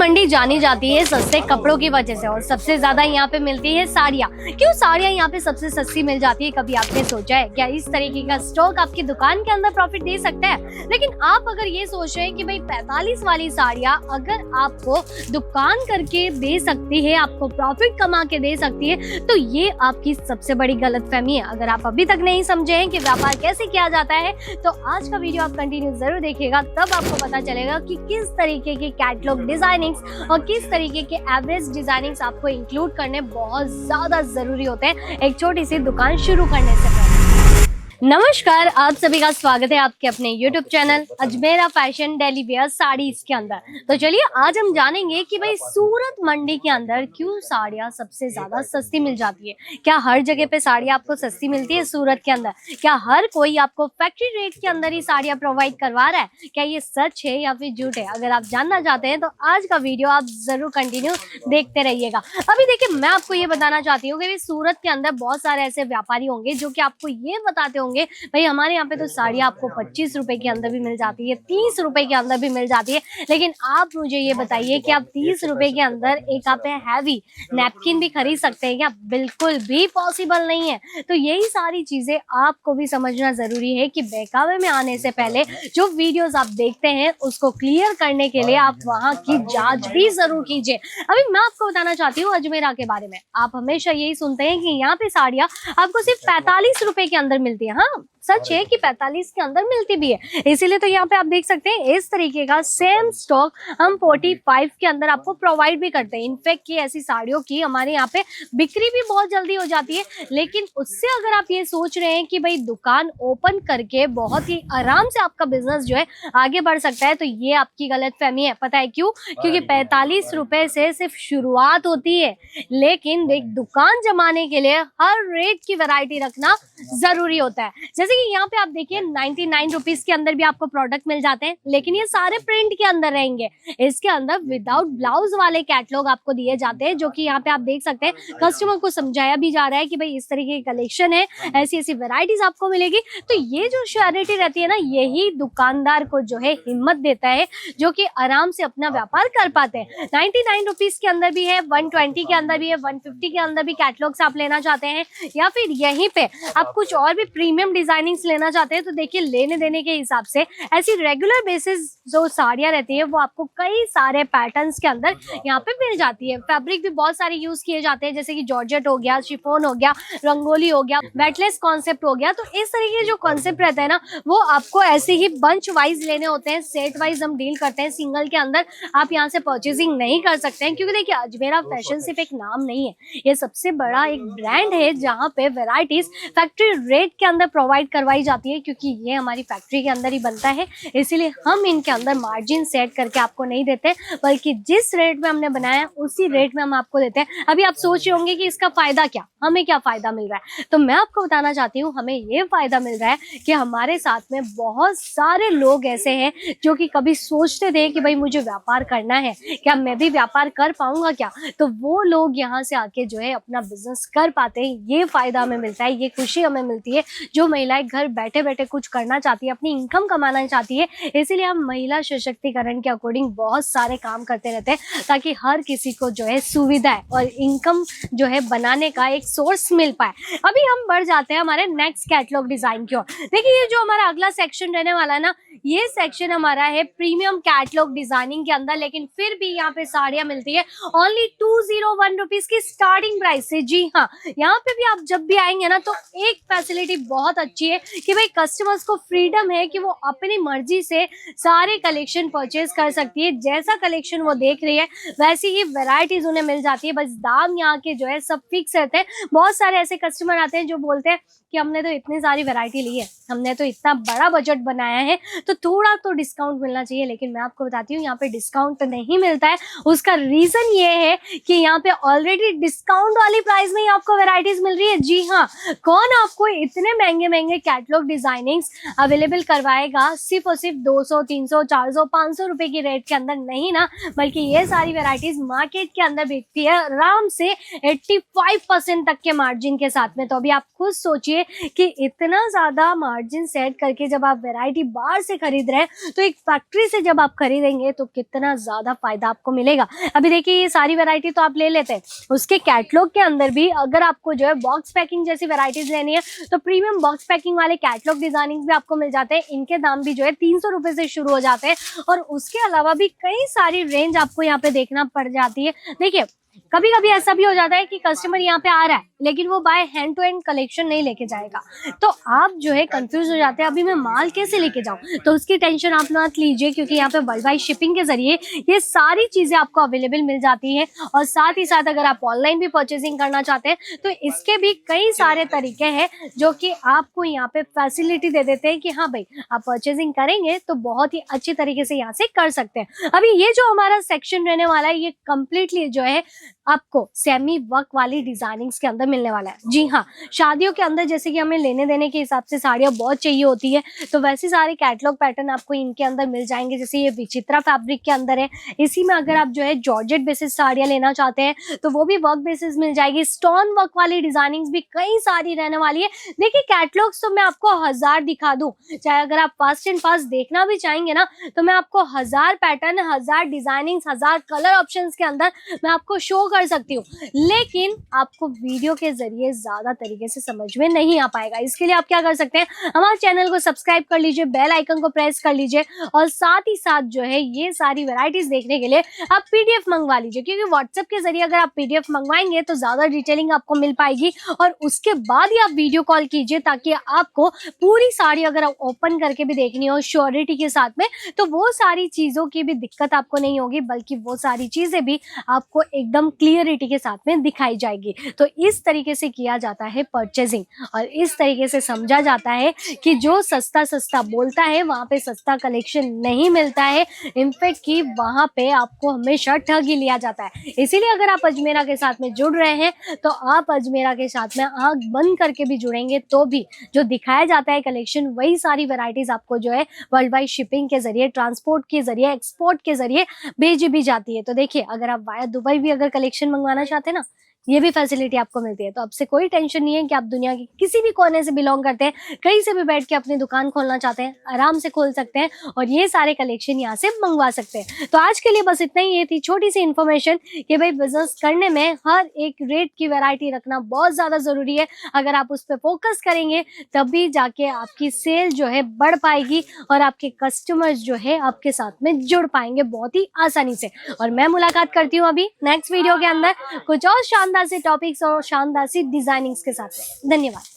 मंडी जानी जाती है सस्ते कपड़ों की वजह से और सबसे ज्यादा यहाँ पे मिलती है साड़ियाँ। क्यों साड़ियाँ यहाँ पे सबसे सस्ती मिल जाती है? कभी आपने सोचा है क्या इस तरीके का स्टॉक आपकी दुकान के अंदर प्रॉफिट दे सकता है? लेकिन आप अगर ये सोच रहे हैं कि भाई 45 वाली साड़ियाँ अगर आपको दुकान करके दे सकती है, आपको प्रॉफिट कमा के दे सकती है, तो ये आपकी सबसे बड़ी गलतफहमी है। अगर आप अभी तक नहीं समझे हैं कि व्यापार कैसे किया जाता है तो आज का वीडियो आप कंटिन्यू जरूर देखिएगा, तब आपको पता चलेगा कि किस तरीके के कैटलॉग डिजाइनिंग्स और किस तरीके के एवरेज डिजाइनिंग्स आपको इंक्लूड करने बहुत ज्यादा जरूरी होते हैं एक छोटी सी दुकान शुरू करने से पहले। नमस्कार, आप सभी का स्वागत है आपके अपने YouTube channel Ajmera fashion daily wear saris के अंदर। तो चलिए आज हम जानेंगे कि भाई सूरत मंडी के अंदर क्यों साड़ियाँ सबसे ज्यादा सस्ती मिल जाती है। क्या हर जगह पे साड़ियाँ आपको सस्ती मिलती है सूरत के अंदर? क्या हर कोई आपको फैक्ट्री रेट के अंदर ही साड़ियाँ प्रोवाइड करवा रहा है? क्या ये सच है या फिर झूठ है? अगर आप जानना चाहते हैं तो आज का वीडियो आप जरूर कंटिन्यू देखते रहिएगा। अभी देखिए, मैं आपको ये बताना चाहती हूँ कि सूरत के अंदर बहुत सारे ऐसे व्यापारी होंगे जो कि आपको ये बताते होंगे भाई हमारे यहाँ पे तो साड़ियाँ आपको 25 रुपए के अंदर भी मिल जाती है, 30 रुपए के अंदर भी मिल जाती है। लेकिन आप मुझे ये बताइए कि आप 30 रुपए के अंदर एक आप हैवी नैपकिन भी खरीद सकते हैं क्या? बिल्कुल भी पॉसिबल नहीं है। तो यही सारी चीजें आपको भी समझना जरूरी है कि बहकावे में आने से पहले जो वीडियोस आप देखते हैं उसको क्लियर करने के लिए आप वहां की जांच भी जरूर कीजिए। अभी मैं आपको बताना चाहती हूँ अजमेरा के बारे में। आप हमेशा यही सुनते हैं कि यहाँ पे साड़ियाँ आपको सिर्फ 45 रुपए के अंदर मिलती है। हाँ, सच है कि 45 के अंदर मिलती भी है, इसीलिए तो यहाँ पे आप देख सकते हैं इस तरीके का सेम स्टॉक हम 45 के अंदर आपको प्रोवाइड भी करते हैं। इनफैक्ट की ऐसी साड़ियों की हमारे यहाँ पे बिक्री भी बहुत जल्दी हो जाती है। लेकिन उससे अगर आप ये सोच रहे हैं कि भाई दुकान ओपन करके बहुत ही आराम से आपका बिजनेस जो है आगे बढ़ सकता है, तो ये आपकी गलतफहमी है। पता है क्यों? क्योंकि 45 रुपए से सिर्फ शुरुआत होती है, लेकिन एक दुकान जमाने के लिए हर रेट की वैरायटी रखना जरूरी होता है। जैसे कि यहाँ पे आप देखिए 99 रुपीज के अंदर भी आपको प्रोडक्ट मिल जाते हैं, लेकिन ये सारे प्रिंट के अंदर रहेंगे। इसके अंदर विदाउट ब्लाउज वाले कैटलॉग आपको दिए जाते हैं, जो कि यहाँ पे आप देख सकते हैं कस्टमर को समझाया भी जा रहा है कि भाई इस तरीके की कलेक्शन है, ऐसी ऐसी वैरायटीज आपको मिलेगी। तो ये जो श्योरिटी रहती है ना, यही दुकानदार को जो है हिम्मत देता है, जो कि आराम से अपना व्यापार कर पाते हैं। 99 रुपीज के अंदर भी है, 120 के अंदर भी है, 150 के अंदर भी कैटलॉग्स आप लेना चाहते हैं, या फिर यहीं पे आप कुछ और भी प्रीमियम डिजाइनिंग्स लेना चाहते हैं, तो देखिए लेने देने के हिसाब से ऐसी रेगुलर बेसिस जो साड़ियाँ रहती है वो आपको कई सारे पैटर्न्स के अंदर यहाँ पे मिल जाती है। फैब्रिक भी बहुत सारे यूज किए जाते हैं, जैसे कि जॉर्जेट हो गया, शिफॉन हो गया, रंगोली हो गया, वेटलेस कॉन्सेप्ट हो गया। तो इस तरीके के जो कॉन्सेप्ट रहता है ना, वो आपको ऐसे ही बंच वाइज लेने होते हैं, सेट वाइज हम डील करते हैं। सिंगल के अंदर आप यहाँ से परचेजिंग नहीं कर सकते हैं, क्योंकि देखिए अजमेरा फैशन सिर्फ एक नाम नहीं है, ये सबसे बड़ा एक ब्रांड है जहाँ पे वेराइटीज फैक्ट्री रेट के अंदर प्रोवाइड करवाई जाती है, क्योंकि ये हमारी फैक्ट्री के अंदर ही बनता है। इसीलिए हम इनके अंदर मार्जिन सेट करके आपको नहीं देते, बल्कि जिस रेट में हमने बनाया उसी रेट में हम आपको देते हैं। अभी आप सोच रहे होंगे कि इसका फायदा क्या, हमें क्या फायदा मिल रहा है? तो मैं आपको बताना चाहती हूँ, हमें ये फायदा मिल रहा है कि हमारे साथ में बहुत सारे लोग ऐसे हैं जो कि कभी सोचते थे कि भाई मुझे व्यापार करना है, क्या मैं भी व्यापार कर पाऊंगा क्या? तो वो लोग यहाँ से आके जो है अपना बिजनेस कर पाते हैं। ये फायदा हमें मिलता है, ये खुशी हमें मिलती है। जो महिलाएं घर बैठे बैठे कुछ करना चाहती है, अपनी इनकम कमाना चाहती है, इसीलिए हम महिला सशक्तिकरण के अकॉर्डिंग बहुत सारे काम करते रहते हैं, ताकि हर किसी को जो है सुविधा और इनकम जो है बनाने का एक सोर्स मिल पाए। अभी हम बढ़ जाते हैं हमारे नेक्स्ट कैटलॉग डिजाइन की ओर। देखिए ये जो हमारा अगला सेक्शन रहने वाला है ना, ये सेक्शन हमारा है प्रीमियम कैटलॉग डिजाइनिंग के अंदर। लेकिन फिर भी यहाँ पे साड़ियाँ मिलती है ओनली 201 रुपीज की स्टार्टिंग प्राइस से। जी हाँ, यहाँ पे भी आप जब भी आएंगे ना, तो एक फैसिलिटी बहुत अच्छी है कि भाई कस्टमर्स को फ्रीडम है कि वो अपनी मर्जी से सारे कलेक्शन परचेज कर सकती है। जैसा कलेक्शन वो देख रही है वैसी ही वैरायटीज उन्हें मिल जाती है। बस दाम यहाँ के जो है सब फिक्स रहते हैं। बहुत सारे ऐसे कस्टमर आते हैं जो बोलते हैं कि हमने तो इतनी सारी वैरायटी ली है, हमने तो इतना बड़ा बजट बनाया है, तो थोड़ा तो डिस्काउंट मिलना चाहिए। लेकिन मैं आपको बताती हूँ यहाँ पे डिस्काउंट नहीं मिलता है। उसका रीजन ये है कि यहाँ पे ऑलरेडी डिस्काउंट वाली प्राइस में ही आपको वैरायटीज मिल रही है। जी हाँ, कौन आपको इतने महंगे महंगे कैटलॉग डिजाइनिंग्स अवेलेबल करवाएगा सिर्फ और सिर्फ 200, 300, 400, 500 रुपए की रेट के अंदर नहीं ना, बल्कि ये सारी वेराइटीज मार्केट के अंदर बिकती है आराम से 85% तक के मार्जिन के साथ में। तो अभी आप खुद सोचिए कि इतना ज्यादा मार्जिन सेट करके जब आप वैरायटी बाहर से खरीद रहे हैं तो एक फैक्ट्री से जब आप खरीदेंगे तो कितना ज्यादा फायदा आपको मिलेगा। अभी देखिए ये सारी वैरायटी तो आप ले लेते हैं, उसके कैटलॉग के अंदर भी अगर आपको जो है बॉक्स पैकिंग जैसी वैरायटीज लेनी है तो प्रीमियम बॉक्स पैकिंग वाले कैटलॉग डिजाइनिंग भी आपको मिल जाते हैं। इनके दाम भी जो है 300 रुपए से शुरू हो जाते हैं और उसके अलावा भी कई सारी रेंज आपको यहाँ पे देखना पड़ जाती है। देखिए कभी कभी ऐसा भी हो जाता है कि कस्टमर यहाँ पे आ रहा है लेकिन वो by hand to hand collection नहीं लेके जाएगा, तो आप जो है कंफ्यूज हो जाते हैं अभी मैं माल कैसे लेके जाऊं। तो उसकी टेंशन आप मत लीजिए क्योंकि यहाँ पे वर्ल्ड वाइड शिपिंग के जरिए ये सारी चीजें आपको अवेलेबल मिल जाती है। और साथ ही साथ अगर आप ऑनलाइन भी परचेसिंग करना चाहते हैं तो इसके भी कई सारे तरीके हैं जो कि आपको यहाँ पे फैसिलिटी दे देते हैं कि हाँ भाई आप परचेसिंग करेंगे तो बहुत ही अच्छी तरीके से यहाँ से कर सकते हैं। अभी ये जो हमारा सेक्शन रहने वाला है ये कम्प्लीटली जो है आपको सेमी वर्क वाली डिजाइनिंग्स के अंदर मिलने वाला है। जी हाँ, शादियों के अंदर जैसे कि हमें लेने देने के हिसाब से साड़ियाँ बहुत चाहिए होती है तो वैसे सारे कैटलॉग पैटर्न आपको इनके अंदर मिल जाएंगे। जैसे ये विचित्रा फैब्रिक के अंदर है, इसी में अगर आप जो है जॉर्जेट बेसिस साड़ियाँ लेना चाहते हैं तो वो भी वर्क बेसिस मिल जाएगी। स्टोन वर्क वाली डिजाइनिंग्स भी कई सारी रहने वाली है। देखिए कैटलॉग्स तो मैं आपको 1000 दिखा दूं, चाहे अगर आप फास्ट एंड फास्ट देखना भी चाहेंगे ना तो मैं आपको 1000 पैटर्न, 1000 डिजाइनिंग्स, 1000 कलर ऑप्शंस के अंदर मैं आपको शो कर सकती हूँ, लेकिन आपको वीडियो के जरिए ज्यादा तरीके से समझ में नहीं आ पाएगा। इसके लिए आप क्या कर सकते हैं, हमारे चैनल को सब्सक्राइब कर लीजिए, बेल आइकन को प्रेस कर लीजिए और साथ ही साथ जो है ये सारी वैरायटीज देखने के लिए आप पीडीएफ मंगवा लीजिए, क्योंकि व्हाट्सएप के जरिए अगर आप पीडीएफ मंगवाएंगे तो ज्यादा डिटेलिंग आपको मिल पाएगी और उसके बाद ही आप वीडियो कॉल कीजिए ताकि आपको पूरी साड़ी अगर आप ओपन करके भी देखनी हो श्योरिटी के साथ में तो वो सारी चीजों की भी दिक्कत आपको नहीं होगी, बल्कि वो सारी चीजें भी आपको एकदम क्लियरिटी के साथ में दिखाई जाएगी। तो इस तरीके से किया जाता है परचेजिंग और इस तरीके से समझा जाता है कि जो सस्ता सस्ता बोलता है वहां पे सस्ता कलेक्शन नहीं मिलता है, इनफैक्ट कि वहां पे आपको हमेशा ठग ही लिया जाता है। इसीलिए अगर आप अजमेरा के साथ में जुड़ रहे हैं तो आप अजमेरा के साथ में आंख बंद करके भी जुड़ेंगे तो भी जो दिखाया जाता है कलेक्शन वही सारी वैरायटीज आपको जो है वर्ल्ड वाइड शिपिंग के जरिए, ट्रांसपोर्ट के जरिए, एक्सपोर्ट के जरिए भेजी भी जाती है। तो देखिए अगर आप वाया दुबई भी अगर कलेक्शन मंगवाना चाहते हैं ना ये भी फैसिलिटी आपको मिलती है। तो आपसे कोई टेंशन नहीं है कि आप दुनिया के किसी भी कोने से बिलोंग करते हैं, कहीं से भी बैठ के अपनी दुकान खोलना चाहते हैं, आराम से खोल सकते हैं और ये सारे कलेक्शन यहाँ से मंगवा सकते हैं। तो आज के लिए बस इतना ही, ये थी छोटी सी इन्फॉर्मेशन कि भाई बिजनेस करने में हर एक रेट की वैरायटी रखना बहुत ज्यादा जरूरी है। अगर आप उस पर फोकस करेंगे तभी जाके आपकी सेल जो है बढ़ पाएगी और आपके कस्टमर्स जो है आपके साथ में जुड़ पाएंगे बहुत ही आसानी से। और मैं मुलाकात करती हूँ अभी नेक्स्ट वीडियो के अंदर कुछ और शानदार से टॉपिक्स और शानदार सी डिजाइनिंग्स के साथ। धन्यवाद।